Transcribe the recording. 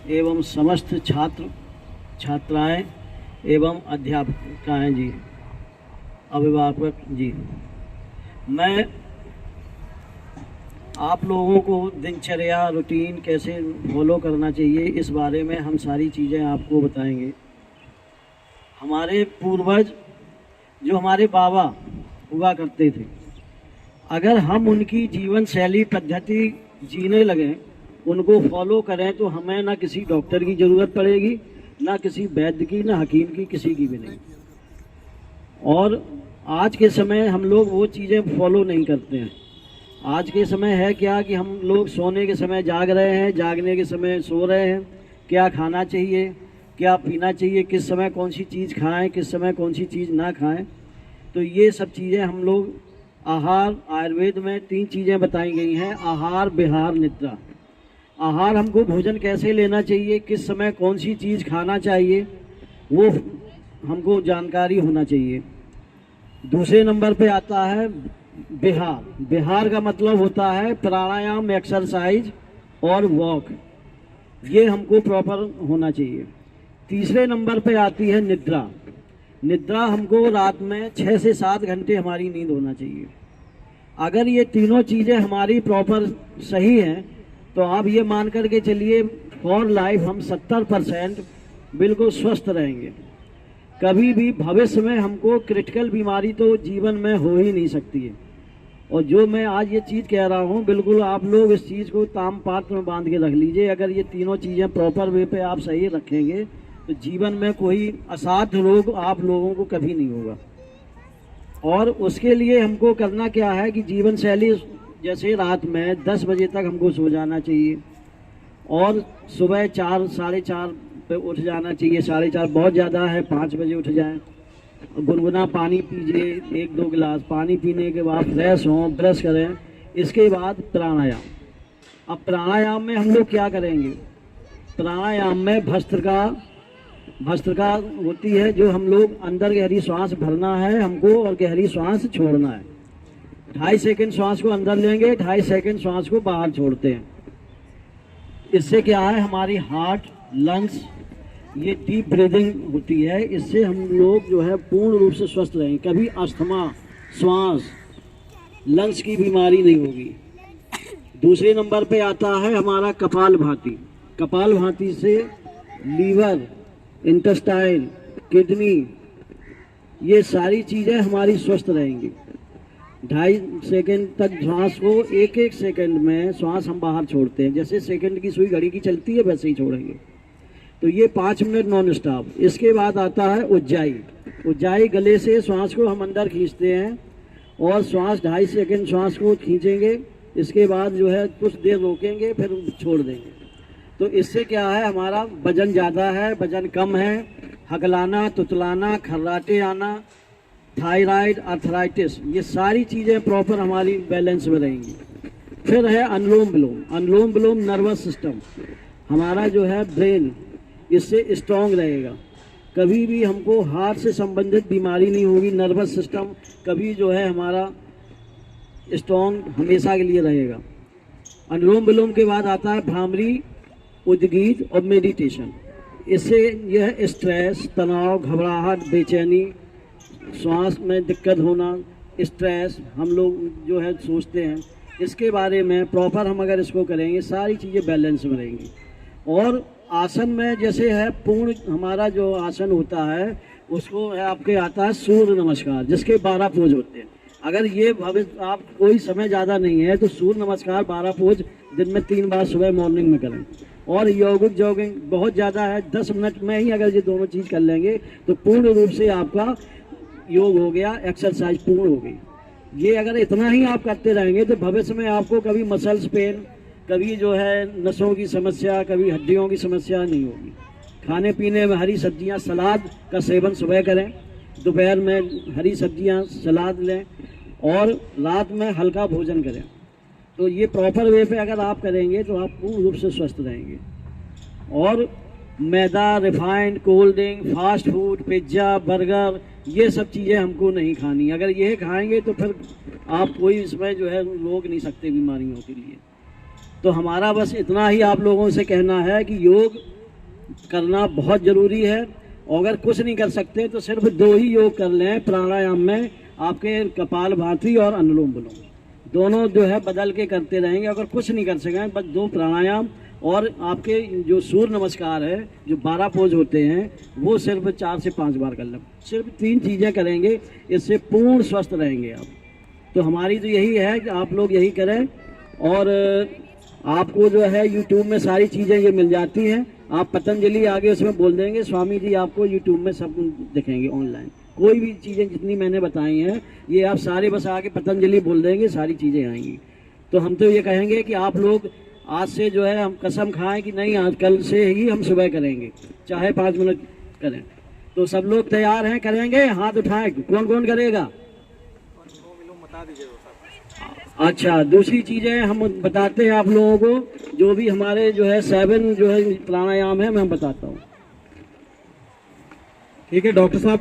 एवं समस्त छात्र छात्राएं एवं अध्यापकाएं जी, अभिभावक जी, मैं आप लोगों को दिनचर्या रूटीन कैसे फॉलो करना चाहिए इस बारे में हम सारी चीज़ें आपको बताएंगे। हमारे पूर्वज जो हमारे बाबा हुआ करते थे, अगर हम उनकी जीवन शैली पद्धति जीने लगें, उनको फॉलो करें, तो हमें ना किसी डॉक्टर की ज़रूरत पड़ेगी, ना किसी वैद्य की, ना हकीम की, किसी की भी नहीं। और आज के समय हम लोग वो चीज़ें फॉलो नहीं करते हैं। आज के समय है क्या कि हम लोग सोने के समय जाग रहे हैं, जागने के समय सो रहे हैं। क्या खाना चाहिए, क्या पीना चाहिए, किस समय कौन सी चीज़ खाएं, किस समय कौन सी चीज़ ना खाएं, तो ये सब चीज़ें हम लोग आहार, आयुर्वेद में 3 चीज़ें बताई गई हैं, आहार, विहार, निद्रा। आहार, हमको भोजन कैसे लेना चाहिए, किस समय कौन सी चीज़ खाना चाहिए, वो हमको जानकारी होना चाहिए। दूसरे नंबर पे आता है विहार। विहार का मतलब होता है प्राणायाम, एक्सरसाइज और वॉक, ये हमको प्रॉपर होना चाहिए। तीसरे नंबर पे आती है निद्रा। निद्रा, हमको रात में 6 से 7 घंटे हमारी नींद होना चाहिए। अगर ये तीनों चीज़ें हमारी प्रॉपर सही हैं, तो आप ये मान कर के चलिए फॉर लाइफ हम 70% बिल्कुल स्वस्थ रहेंगे। कभी भी भविष्य में हमको क्रिटिकल बीमारी तो जीवन में हो ही नहीं सकती है। और जो मैं आज ये चीज़ कह रहा हूँ, बिल्कुल आप लोग इस चीज़ को ताम पात्र में बांध के रख लीजिए। अगर ये तीनों चीज़ें प्रॉपर वे पे आप सही रखेंगे, तो जीवन में कोई असाध्य रोग आप लोगों को कभी नहीं होगा। और उसके लिए हमको करना क्या है कि जीवन शैली, जैसे रात में 10 बजे तक हमको सो जाना चाहिए और सुबह 4 साढ़े 4 पे उठ जाना चाहिए। 4:30 बहुत ज़्यादा है, 5 बजे उठ जाएं। गुनगुना पानी पीजिए, 1-2 गिलास पानी पीने के बाद फ्रेश हों, ब्रश करें। इसके बाद प्राणायाम। अब प्राणायाम में हम लोग क्या करेंगे, प्राणायाम में भस्त्रिका होती है, जो हम लोग अंदर गहरी श्वास भरना है हमको और गहरी श्वास छोड़ना है। 2.5 सेकंड श्वास को अंदर लेंगे, 2.5 सेकंड श्वास को बाहर छोड़ते हैं। इससे क्या है, हमारी हार्ट, लंग्स, ये डीप ब्रीदिंग होती है। इससे हम लोग जो है पूर्ण रूप से स्वस्थ रहेंगे। कभी अस्थमा, श्वास, लंग्स की बीमारी नहीं होगी। दूसरे नंबर पे आता है हमारा कपालभाति। कपालभाति से लीवर, इंटेस्टाइन, किडनी, ये सारी चीज़ें हमारी स्वस्थ रहेंगी। 2.5 सेकंड तक श्वास को 1-1 सेकंड में श्वास हम बाहर छोड़ते हैं। जैसे सेकंड की सुई घड़ी की चलती है, वैसे ही छोड़ेंगे। तो ये 5 मिनट नॉन स्टॉप। इसके बाद आता है उज्जाई। उज्जाई, गले से श्वास को हम अंदर खींचते हैं और श्वास 2.5 सेकंड श्वास को खींचेंगे। इसके बाद जो है कुछ देर रोकेंगे, फिर छोड़ देंगे। तो इससे क्या है, हमारा वजन ज़्यादा है, वजन कम है, हगलाना, तुतलाना, खर्राटे आना, थायराइड, अर्थराइटिस, ये सारी चीज़ें प्रॉपर हमारी बैलेंस में रहेंगी। फिर है अनुलोम विलोम। अनुलोम विलोम नर्वस सिस्टम, हमारा जो है ब्रेन, इससे स्ट्रॉन्ग रहेगा। कभी भी हमको हार्ट से संबंधित बीमारी नहीं होगी। नर्वस सिस्टम कभी जो है हमारा स्ट्रॉन्ग हमेशा के लिए रहेगा। अनुलोम विलोम के बाद आता है भ्रामरी, उद्गीत और मेडिटेशन। इससे यह स्ट्रेस, तनाव, घबराहट, बेचैनी, श्वास में दिक्कत होना, स्ट्रेस हम लोग जो है सोचते हैं, इसके बारे में प्रॉपर हम अगर इसको करेंगे, सारी चीज़ें बैलेंस में रहेंगी। और आसन में जैसे है पूर्ण, हमारा जो आसन होता है उसको है आपके आता है सूर्य नमस्कार, जिसके 12 पोज होते हैं। अगर ये भविष्य आप कोई समय ज़्यादा नहीं है तो सूर्य नमस्कार 12 पोज दिन में 3 बार सुबह मॉर्निंग में करें। और योगिक जॉगिंग बहुत ज़्यादा है, 10 मिनट में ही अगर ये दोनों चीज़ कर लेंगे तो पूर्ण रूप से आपका योग हो गया, एक्सरसाइज पूर्ण हो गई। ये अगर इतना ही आप करते रहेंगे तो भविष्य में आपको कभी मसल्स पेन, कभी जो है नसों की समस्या, कभी हड्डियों की समस्या नहीं होगी। खाने पीने में हरी सब्जियां, सलाद का सेवन सुबह करें, दोपहर में हरी सब्जियां, सलाद लें और रात में हल्का भोजन करें। तो ये प्रॉपर वे पे अगर आप करेंगे तो आप पूर्ण रूप से स्वस्थ रहेंगे। और मैदा, refined, cold drink, fast food, pizza, burger, ये सब चीज़ें हमको नहीं खानी। अगर ये खाएंगे तो फिर आप कोई इसमें जो है रोक नहीं सकते बीमारियों के लिए। तो हमारा बस इतना ही आप लोगों से कहना है कि योग करना बहुत ज़रूरी है। और अगर कुछ नहीं कर सकते तो सिर्फ 2 ही योग कर लें प्राणायाम में, आपके कपालभाति और अनुलोम विलोम, दोनों जो है बदल के करते रहेंगे। अगर कुछ नहीं कर सकें बस 2 प्राणायाम और आपके जो सूर्य नमस्कार है, जो 12 पोज होते हैं, वो सिर्फ 4 से 5 बार कर लें। सिर्फ 3 चीज़ें करेंगे, इससे पूर्ण स्वस्थ रहेंगे आप। तो हमारी तो यही है कि आप लोग यही करें। और आपको जो है यूट्यूब में सारी चीज़ें ये मिल जाती हैं। आप पतंजलि आगे उसमें बोल देंगे, स्वामी जी आपको यूट्यूब में सब दिखेंगे ऑनलाइन। कोई भी चीज़ें जितनी मैंने बताई हैं ये आप सारे बस आके पतंजलि बोल देंगे, सारी चीज़ें आएंगी। तो हम तो ये कहेंगे कि आप लोग आज से जो है हम कसम खाएं कि नहीं, आज कल से ही हम सुबह करेंगे, चाहे 5 मिनट करें। तो सब लोग तैयार हैं, करेंगे? हाथ उठाएं, कौन कौन करेगा? अच्छा, दूसरी चीज़ें हम बताते हैं आप लोगों को, जो भी हमारे जो है 7 जो है प्राणायाम है मैं बताता हूँ। ठीक है डॉक्टर साहब।